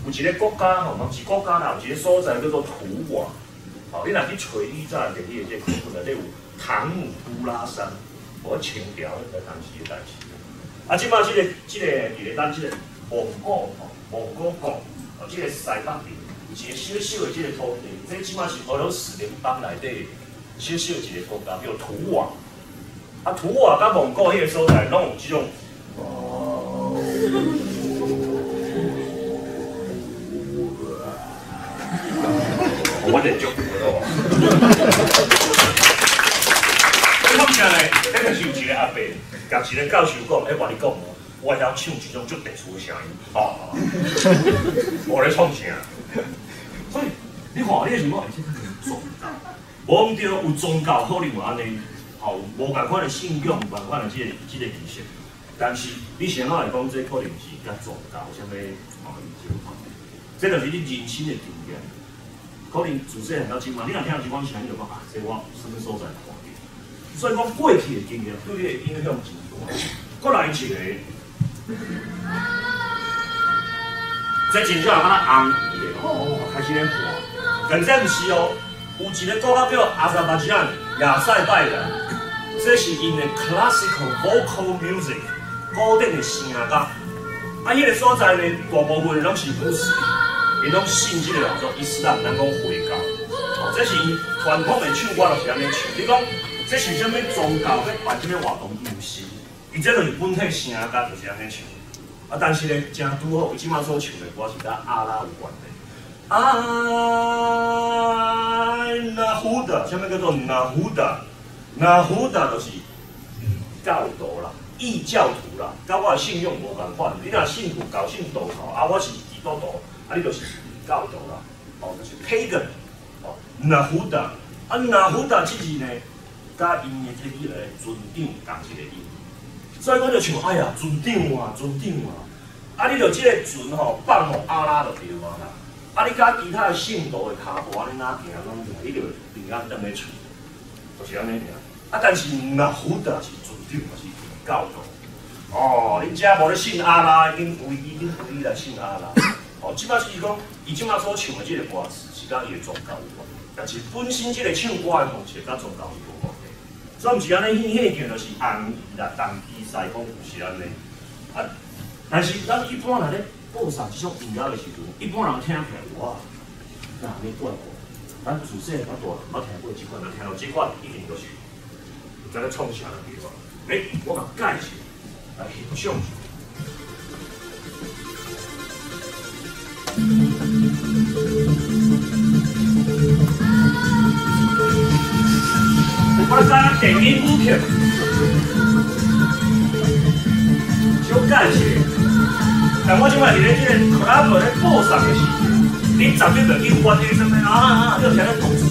有一个国家吼，嘛是国家啦，有一个所在叫做图瓦。哦，你若去找以前历史的这课本内底有唐姆都拉山，我强调迄个当时的代志。啊，即摆即个咱即个蒙古国，哦，即个西北边有一个小小的即个土地，这即摆是俄罗斯联邦内底小小一个国家叫图瓦。啊，图瓦甲蒙古迄个所在，拢有即种。我得足咯。我讲咧，迄个是有一个阿伯，甲一个教授讲，我你讲哦，我晓唱一种足特殊的声音，哦，我咧创啥？所以你看，你想讲，这可能宗教，无毋对，有宗教可能有安尼，吼，无共款的信仰，无共款的即个仪式，但是你想要来讲，这可能是甲宗教有啥物毛有关，这就是你人生的经验。可能自细汉到今嘛，你若听到一款声，你就讲啊，这我什么所在看到。所以讲过去的经验对你的影响真大。过来一个，这真正敢若红伊的哦，开始咧看。但这毋是哦，有一个国家叫阿塞拜疆亚塞拜然，这是因的 classical vocal music 古典的声乐。啊，迄个所在呢，大部分拢是穆斯林。伊拢信即个叫做伊斯兰，咱讲回教，哦，这是伊传统的唱歌就是安尼唱。你讲这是啥物宗教要办啥物活动？毋是，伊这就是本体声歌就是安尼唱。啊，但是咧，真拄好，伊即马所唱的歌是甲阿拉有关的。那胡达，啥物叫做那胡达？那胡达就是教徒啦，异教徒啦，甲我的信仰无共款。你若信佛教、信道教，啊，我是基督徒。啊，你就是教徒啦，哦，就是 pagan， 哦，那胡达，啊，那胡达这字呢，甲因的这个尊长同一个音，所以我就想，哎呀，尊长啊，尊长啊，啊，你就这个尊吼放互阿拉就对啊啦，啊，你甲其他的信徒的骹步安尼哪行拢行，你就平安当咧厝，就是安尼尔。啊，但是那胡达是尊长，是教徒，哦，恁遮无咧信阿拉，恁唯一来信阿拉。哦，即摆是讲，伊即摆所唱的即个歌词是甲伊的宗教有关，但是本身即个唱歌的方式甲宗教是无关的，所以毋是安尼显见就是红衣啦、东衣西风是安尼。啊，但是咱一般人咧播送即种音乐的时阵，一般人听起来哇，哪尼怪怪？咱自细到大人捌听过即款，咱听到即款一定就是有在咧创啥的地方。我甲介绍来欣赏。我来讲电影舞片，小介绍。但我即摆伫咧即个 club 咧播送的时阵，你绝对袂去管迄什么啊，你就听到咚子，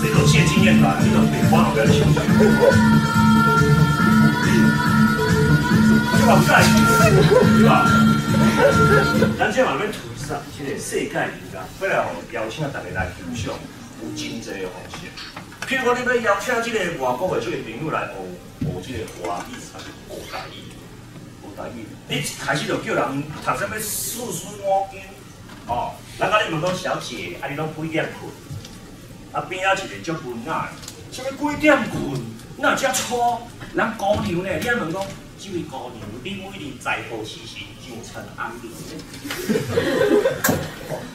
这种借经验来，你就别管我不要唱。就往介绍，对吧？咱即嘛要推送即个世界音乐，要来邀请大家来欣赏有真济的方式。譬如讲，你要邀请即个外国的即个朋友来学即个华语，还是学台语？学台语，你一开始就叫人读啥物四书五经，哦，人甲你问讲小姐，啊你拢几点困？啊边仔一个足文雅的，啥物几点困？哪有遮粗？人姑娘呢？你问讲？这位姑娘，你每日在乎时时就趁安宁。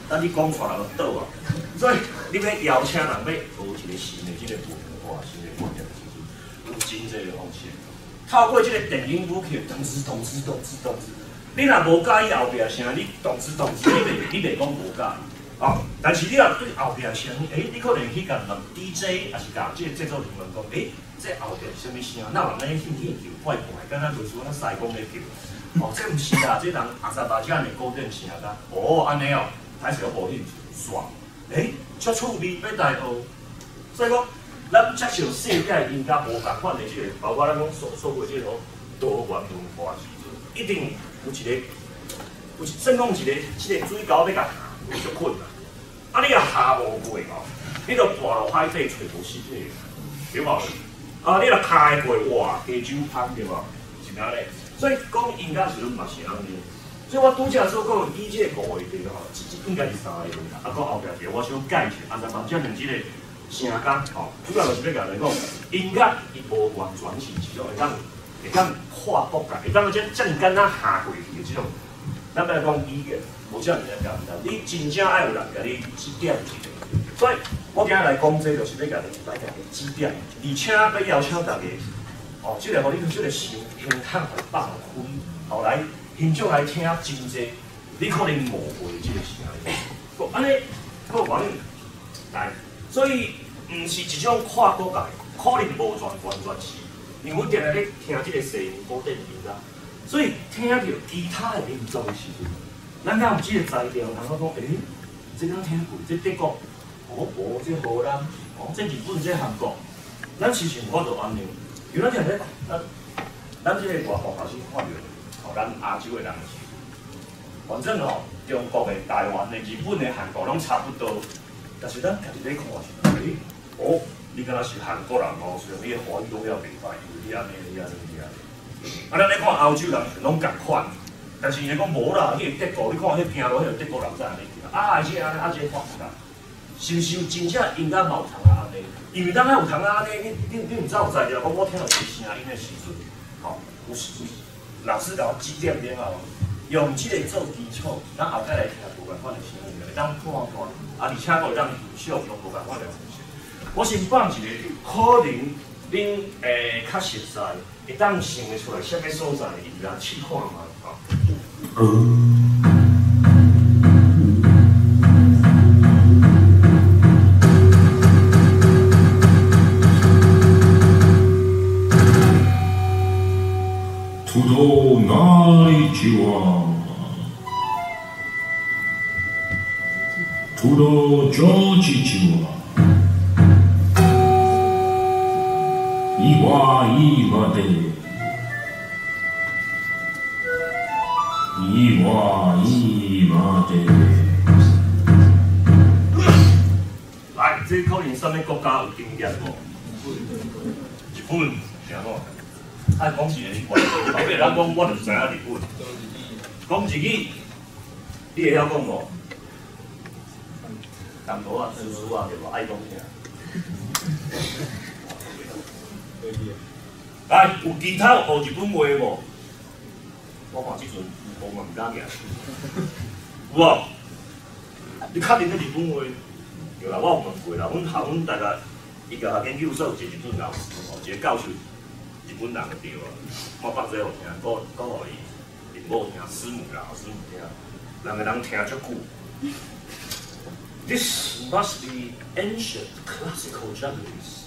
但你讲出来就倒啊！所以你要邀请人要学一个新的这个文化、新的观念的时阵，有真济的方式。透过这个电影舞曲，动词，你若无介意后壁声，你动词，你袂讲无介意。哦，但是你若对后壁声，你可能去甲问 DJ， 还是甲这个制作人员讲，这后壁是啥物声？哪有安尼叫怪怪，敢若就是咱西讲咧叫。哦，这毋是啦，这人阿塞拜疆的古典声啦。哦，安尼哦，还是有无兴趣煞？足趣味，要来学。所以讲，咱接受世界音乐无共款的这个，包括咱讲所谓这个多元文化时阵，一定有算讲一个这个水沟要甲下，就困难。啊，你若下无过哦，你著跋落海底找无实体，对无？啊，你若开过哇，加州芳对无？是安尼。所以讲音乐时阵嘛是安尼，所以我拄则所讲以这5个题吼，应该是3个题啦，啊，搁后壁一个我想解一下，啊，慢将两即个声感吼，主要就是要甲你讲，音乐伊无完全是一种会当跨国界，会当遮尔简单下过去的即种。咱来讲语言，无遮尔简单，你真正爱有人甲你指点一下。所以我今日来讲这，就是要甲你大家指点，而且要邀请大家，哦，即个互你即个心平坦来放开，后来。现场来听真济，你可能误会即个声音。安尼，个原因来，所以毋是一种跨国界，可能无完全是，因为定定咧听即个西洋古典音乐，所以听到其他的民族的时阵，咱敢有即个材料，通讲这敢听过，这德国，无这荷兰，这日本，这韩国，咱其实我就安尼，因为咱定咧，咱即个外国老师看着。咱亚洲的人士，反正吼，中国的、台湾的、日本的、韩国拢差不多，但是咱家己咧看是，你敢若是韩国人哦，所以你的华语都要明白，因为你安尼。啊，咱咧看欧洲人拢共款，但是伊讲无啦，迄个德国，你看迄行路迄个德国人在安尼行，这安尼，这法国人，是毋是有真正应该嘛有通安尼？因为当下有通安尼，你毋知有知着，我听到伊声音的时阵，吼，有时。老师甲我指点了后，用即个做基础，咱后摆来听无共款的声音，会当判断，而且会当受用无共款的东西。我先放一个，可能恁较熟悉，会当想得出来什么所在的音乐，试看嘛，土豆哪里去啊？土豆着急去啊！一娃一娃的，一娃一娃的。来，这可能什么国家有经验无？日本，听我。爱讲一个日本，后尾咱讲我就知影日本。讲日语，你会晓讲无？淡薄啊、叔叔啊，对无？爱讲啥？来，有其他学日本话无？我看即阵我嘛毋敢讲。有无？你确定咧日本话？有啦，我有问过啦。阮校阮大家伊个学研究所有一个日本老师，一个教授。日本人就对啊，我放这互听，我互伊另某听，师母啦，师母听，两个人听足久。This must be ancient classical Japanese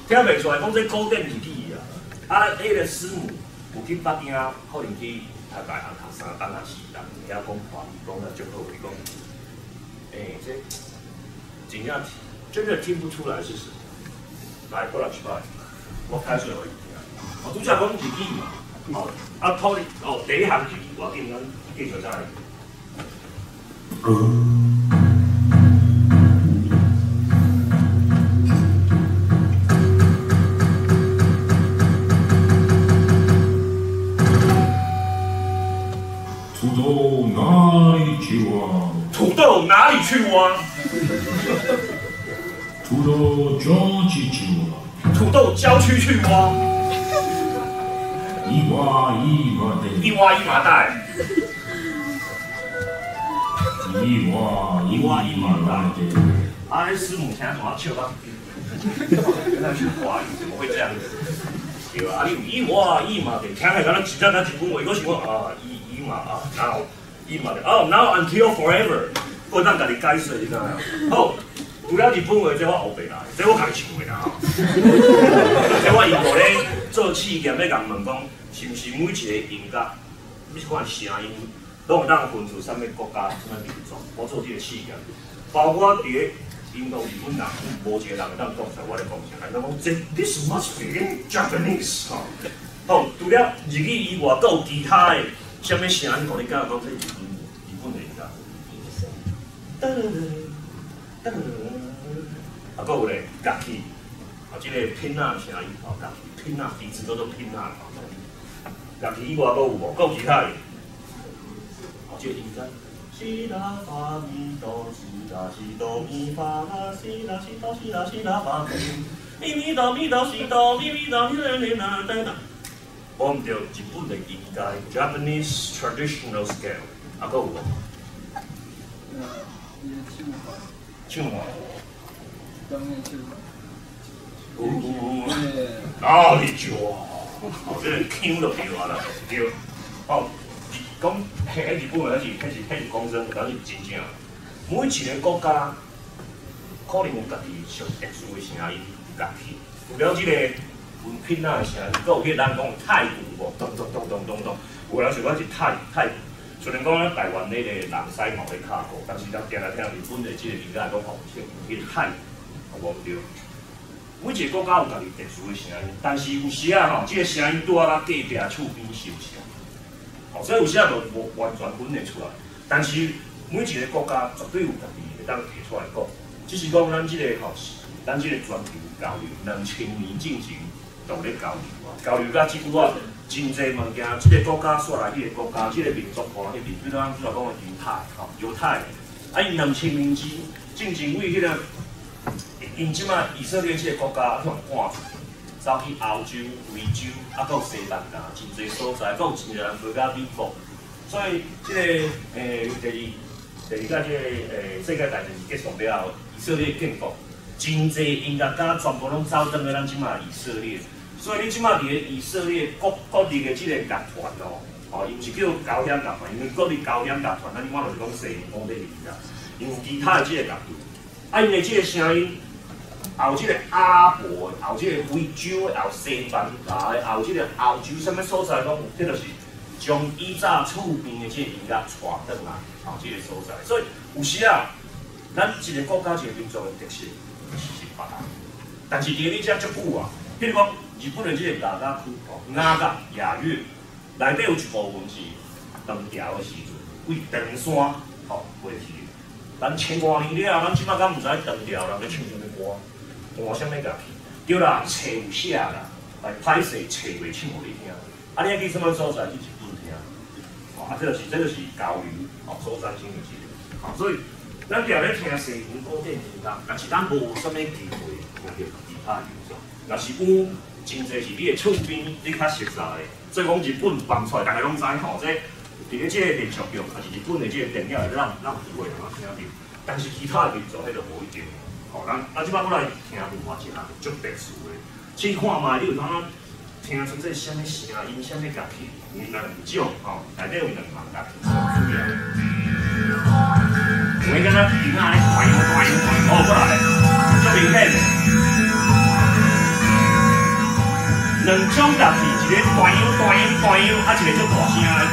听袂出来，讲这古典日语啊。啊，迄个师母有去北京，可能去读大学读3班啊4班，遐讲华语讲得足好，伊讲，这真的听不出来是什么。来，过来去吧。我开水互伊听，我拄则讲日语嘛，考虑第一项日语，我紧咱继续再来。土豆哪里去挖？土豆哪里去挖？土豆着急去挖。土豆郊区去挖，一挖一麻袋，一挖一麻袋，一挖一麻袋。啊，那师母听怎么笑到？原来是华语，怎么会这样子？对啊，你有一挖一麻袋，听起来敢若真正咱日本话，我想讲啊，一麻啊，然后一麻袋，哦 ，now until forever， 我当家己解释，你知影？好。除了日本话，这我后白啦，这我家己唱的啦。这我因为咧做试验，咧共问讲，是毋是每一个音乐，你看声音，拢有当分出什么国家、什么民族？我做这个试验，包括伫咧印度、日本人，无一个人会当讲出我咧讲啥。人讲这 This must be Japanese 吼。好，除了日语以外，阁有其他的什么声音，互你感觉讲这日本的音乐。啊，搁有咧乐器，即个拼啊声音，乐器拼啊，彼此都做拼啊。乐器以外，搁有无？搁有其他的？这个音阶，西拉发咪哆，西拉西哆咪发啦，西拉西哆西拉西拉发咪咪哆咪哆西哆咪咪哆咪啦咪啦等等。我唔对日本的音阶 ，Japanese traditional scale， 啊，搁有无？唱法。当面唱。啊，你笑啊！这个腔就对啊啦，对。哦，讲喺日本迄是讲真，但是真正，每一个国家可能有家己上特殊的声音乐器，有了这个文品啊的声音，搁有迄咱讲太鼓无，咚咚咚咚咚咚，有人想讲是太鼓。虽然讲咱台湾那个人西嘛会卡鼓，但是咱定来听日本的这个音乐讲好听，迄个太鼓，无对。每一个国家有家己特殊的声音，但是有时啊吼，这个声音拄啊甲隔壁厝边相像，吼，所以有时啊就无完全分得出来。但是每一个国家绝对有家己会当提出来讲，只是讲咱这个吼，咱这个全球交流，2000年进前就咧交流啊，交流甲即句啊，真侪物件，这个国家煞来迄个国家，这个民族看迄边，比如咱主要讲的犹太，啊，因2000年进前为迄个。因即马以色列这个国家向搬出，走去欧洲、非洲，啊，搁有西班牙，真侪所在，搁有真侪人飞到美国。所以这个第二届这个世界大战结束了后，以色列建国，真侪音乐家全部拢走转去咱即马以色列。所以你即马伫个以色列各地的这个乐团哦，伊毋是叫高点乐团，因为各地高点乐团，咱即马就是讲西方的音乐，因为其他的这个乐队，啊，因为这个声音。有即个阿拉伯的，有即个非洲的，有西班牙的，有即个欧洲什么所在拢有，这就是将以早厝边的即个音乐带转来，有即个所在。所以有时啊，咱一个国家一个民族的特色是别样，但是伫你遮足久啊，譬如讲日本的即个雅乐区、雅乐、雅乐，内底有一部分是长调的时阵，为长山过去。咱千多年了，咱即摆敢毋知长调人咧唱什么歌。换什么乐器？对啦，册有写啦，但歹势册袂唱互你听。啊，你爱去什么所在去日本听？哦，啊，这个是交流，哦，所在性的这个。哦，所以咱定咧听西方古典音乐，但是咱无什么机会听到其他音乐。若是有，真侪是你的厝边，你较熟悉的。所以讲日本放出来，大家拢知吼，这伫咧这个连续剧，还是日本的这个电影，咱有机会通听到。但是其他的民族迄就无一定。哦，咱即摆我来听另外一项足特殊的，去看卖你有当听出这什么声音、什么乐器，有两种吼，内底有2项乐器主要。有迄敢若吉他咧，哦，过来，足明显的。2种乐器，一个啊，一个足大声的。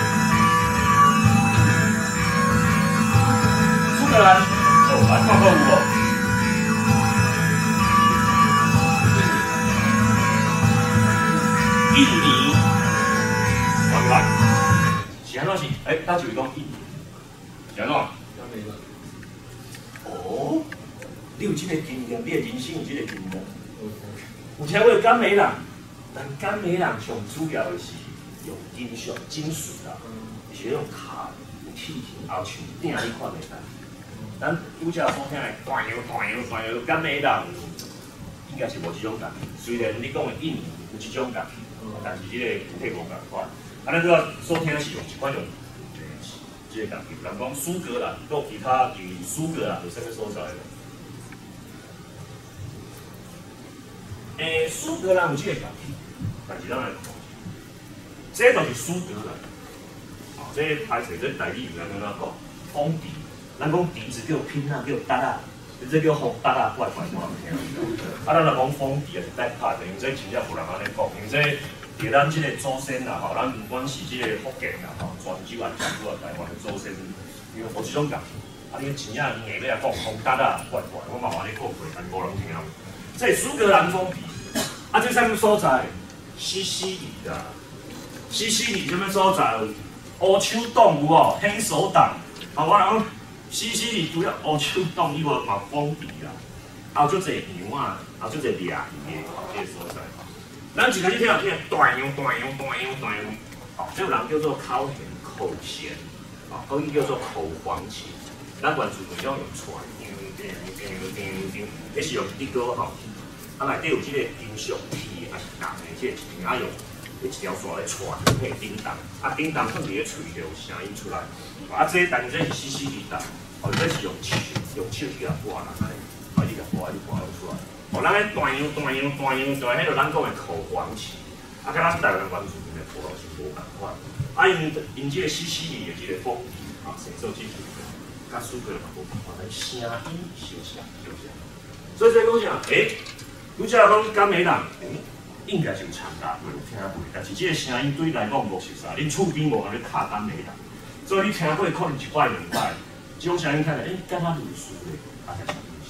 苏格兰，哦，来看看有无？印尼，来，是安怎是？大家就讲印尼，是安怎？甘美朗。哦，你有这个经验，你的人生有这个经验。有听过甘美朗，但甘美朗上主要的是用金属啦，是用卡有气体后像鼎你看袂到。咱拄则所听的弹摇，甘美朗应该是无这种乐器。虽然你讲的印尼有这种乐器。但是这个配无共款，啊，咱主要所听是用一款用这个乐器，人讲苏格兰，搁其他于苏格兰有啥物所在的？苏格兰有这个乐器，但是咱来讲，这就是苏格兰。啊，这歹势，这台语有人讲风笛，咱讲笛子叫拼啊，叫达啊。这叫风达啊，怪无人听。啊，咱若讲风笛也是带拍的，因为这真正无人安尼讲，因为这伫咱即个祖先啦，吼，咱不管是即个福建啦，吼，泉州啊、江苏啊、台湾的祖先，因为无即种乐器，啊，你真正硬要来讲风达啊，怪，我慢慢咧讲过，但无人听。这苏格兰风笛，啊，这啥物所在？西西里啦，西西里什么所在？乌手党有无？黑手党，啊，我讲。西西里除了乌手党以外，嘛风笛啦，还有足侪羊啊，还有足侪掠鱼的这个所在。咱一开始听断羊，哦，这有人叫做口弦口弦，啊，可以叫做口簧琴。咱原住民种用传，迄是用滴歌吼，啊内底有即个金属铁还是铜的，即个一定要用一条线来传，迄叮当，啊叮当放伫咧喙就有声音出来。啊，这但是这是CCD档，哦，这是用手去甲拨啦，啊，你甲拨，你拨出来。哦，咱咧断秧，就迄个咱讲的口簧琴，啊，甲咱台湾原住民的部落是无共款。啊，因即个CCD的即个风啊，成做即个，甲苏格兰无共款，咱声音相像。所以讲啥？你只讲甘美人，应该是有长大，有听过，但是即个声音对来讲无熟悉，恁厝边无人咧敲甘美人。所以你听过可能一摆两摆，这种声音听起来，敢若类似的，啊，是啥意思？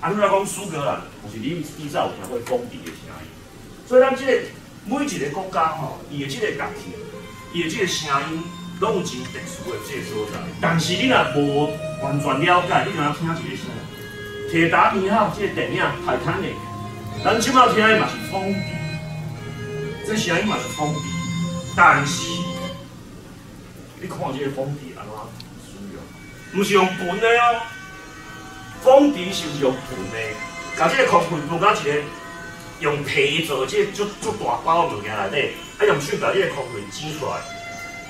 啊，你若讲苏格兰，就是你早有听过风笛的声音。所以咱即个每一个国家吼，伊的即个乐器，伊的即个声音，拢有真特殊的即个所在。但是你若无完全了解，你就当听一个声。铁达尼号即个电影《泰坦尼克》，咱即摆听的嘛是风笛，这声音嘛是风笛，但是。你看这个风笛安怎使用？唔是用盆的哦，风笛是用盆的，甲这个空盆放到一个用皮做这足大包的物件内底，啊用手把这个空盆挤出来。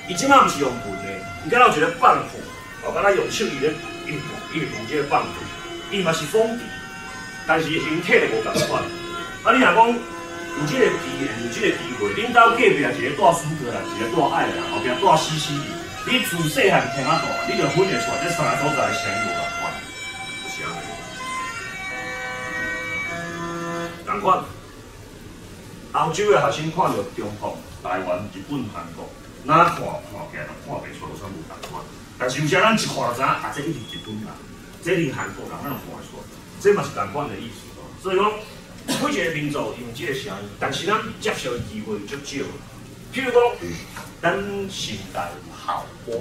伊即摆唔是用盆的，伊敢若有一个棒谱，哦，敢若用手伊咧一直碰这个棒谱，伊嘛是风笛，但是形体就无共款。啊，你若讲有这个机缘，有这个机会，恁兜隔壁一个住苏格兰，一个住爱尔兰，后壁住CCD。你自细汉听啊大，你就分会出来，这三个所在的声音有共款，就是安尼。共款，欧洲的学生看到中国、台湾、日本、韩国，哪看起来都看袂出有啥无共款。但是有时咱一看就知影，啊，这一定日本人，这一定韩国人，咱就看得出来，这嘛是共款的意思。所以讲，每一个民族用这个声音，但是咱接受的机会足少。譬如讲，咱现代。好歌，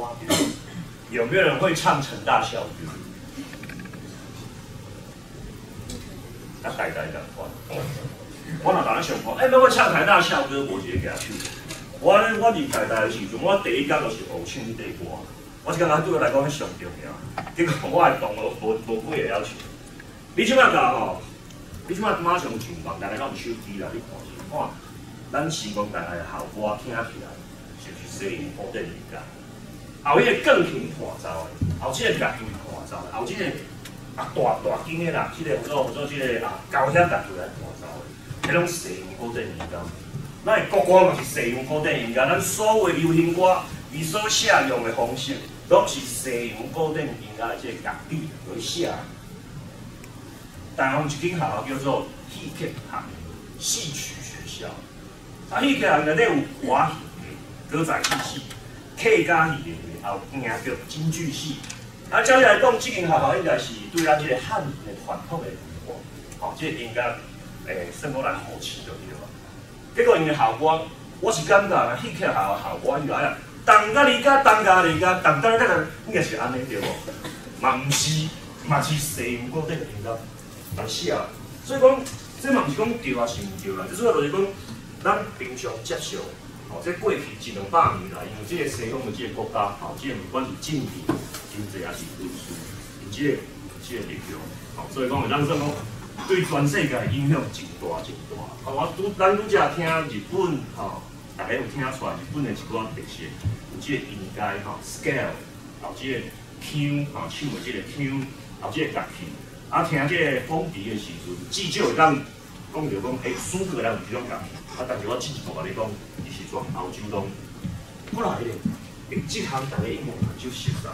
有没有人会唱陈大校歌？啊，大家讲款，我若当上看，要会唱台大校歌，无一个举手。我伫台大的时阵，我第一天就是学唱这歌，我是感觉对我来讲迄上重要。结果我的同学无几个了唱。你即摆教吼，你即摆马上上网，大家拢有手机啦，你看，咱成功大学的校歌听起来，是不是西洋古典音乐？后迄个钢琴弹奏的，后即个乐队弹奏的，后即个大间的啦，即个叫做即个高响乐队来弹奏的，迄种西洋古典音乐。咱的国歌嘛是西洋古典音乐，咱所有流行歌，伊所写用的方式，拢是西洋古典音乐的即个乐理来写。台湾有一间学校叫做戏剧学戏曲学校，啊，戏剧学内底有华戏、歌仔戏、客家戏。还有京剧、京剧戏，啊，照理来讲，这间学校应该是对咱这个汉语的传统的文化，哦，这个应该算过来后期就对了。结果因的校歌，我是感觉啊，戏剧学校的校歌以来啊，东甲里甲，东甲里甲，东甲甲，应该是安尼对无？嘛毋是，嘛是西洋古典音乐来写，所以讲，这嘛毋是讲对啊是毋对啦，这主要就是讲，咱平常接受。哦，这过去100-200年来，因为这个西方的这个国家，哦，这个不管是政治、经济还是军事，有这个力量，哦，所以讲会当说讲对全世界影响真大真大。哦，咱拄则听日本，吼，大家有听出来日本的一寡特色，有这个音阶，吼 ，scale， 后这个 Q， 吼，唱的这个 Q， 后这个乐器，啊，听这个风笛的时阵，至少会当讲着讲，苏格兰有这种乐器。啊，但是我进一步甲你讲，伊是全欧洲拢过来咧，即项大家应该蛮少熟来，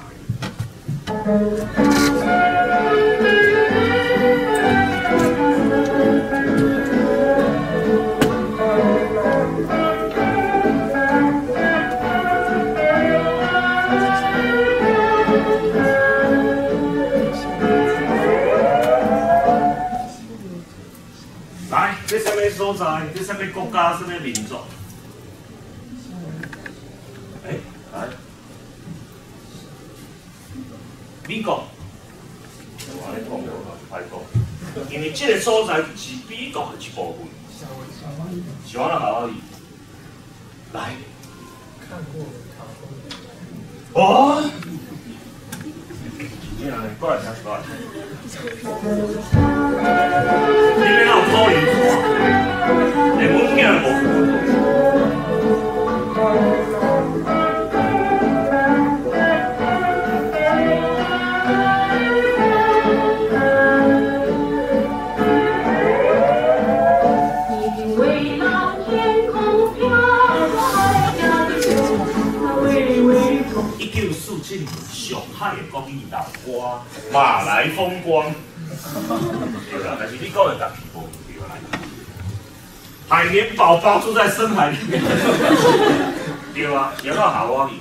这什么所在？这什么国家？什么民族？来，美国。我安尼讲就歹讲，因为这个所在是美国的一部分。是我哪好哩？来，看过卡通。哦。先安尼，过来听一下。你要有可能看，连阮囝无看。1947年上海的国语大歌《马来风光》，对啦，但是你讲的家己无对啦。海绵宝宝住在深海里面，对啊，讲到夏威夷，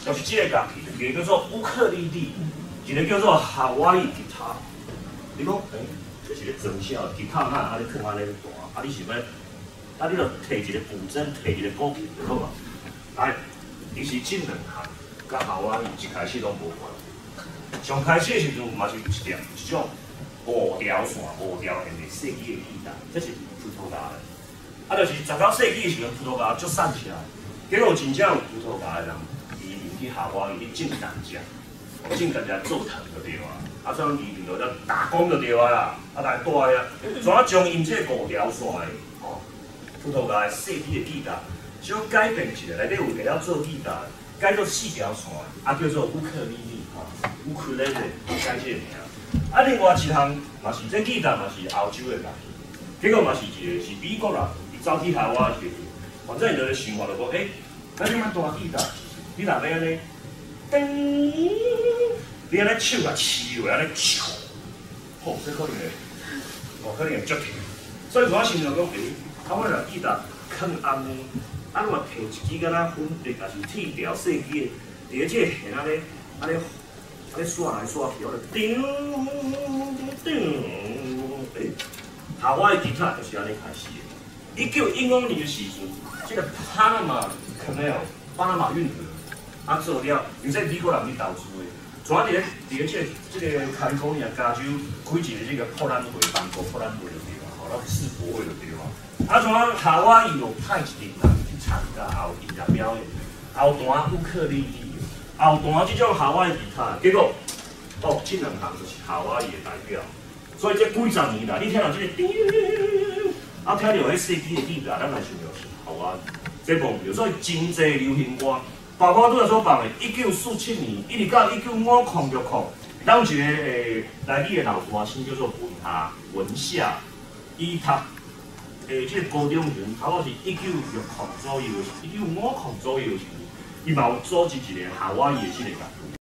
就是这个乐器，一个叫做乌克丽丽，一个叫做夏威夷吉他。你讲，这是个真小吉他哪啊？你放安尼大，啊你想要，啊你著摕一个古筝，摕一个古琴就好啊。来，伊是这两项。甲夏威夷一开始拢无关，上开始的时阵嘛是一种无条线、无条线的设计的吉他，这是葡萄牙的。啊，就是19世纪的时阵，葡萄牙足散起来，结果真正有葡萄牙的人移民去夏威夷去种甘蔗，种甘蔗做糖就对啊。啊，所以移民就咧打工就对啊啦，啊来带啊，怎啊将因这五条线的哦，葡萄牙的设计的吉他，小改变一下，内底有会晓做吉他。改做4条线，啊叫做乌克丽丽，乌克丽丽改这个名。啊，另外一项嘛是这吉他嘛是欧洲的乐器，结果嘛是一个是美国人，伊走去夏威夷，反正伊就咧想法就讲，咱即摆大吉他，你若要安尼，噔，你安尼手甲持落安尼敲，吼，这可能会，可能会足痛。所以我心想讲，啊，我若吉他放暗呢。啊，你嘛摕一支敢若粉笔，也是铁条设计的，伫咧这个弦安尼刷来刷去，我就叮叮，夏威夷吉他就是安尼开始的。1915年的时阵，这个巴拿马 Canal 巴拿马运河啊做了，因为美国人去投资的，怎啊伫咧这个卡利福尼亚加州开一个这个破烂会，办过破烂会就对啦，吼，那世博会就对啦。啊，怎啊夏威夷有派一群人。参加后音乐表演，后段乌克丽丽，后段这种夏威夷吉他，结果哦，这两项就是夏威夷的代表。所以这几十年来，你听到这个叮，啊，听到迄设计的吉他，咱来想到是夏威夷。这部分所以真侪流行歌，包括拄才所讲的1947年一直到1950，当一个来自的老歌星叫做文夏，伊读。这个高中时阵，差不多是1960左右，1950左右时，伊嘛有组织一个夏威夷的这个乐队。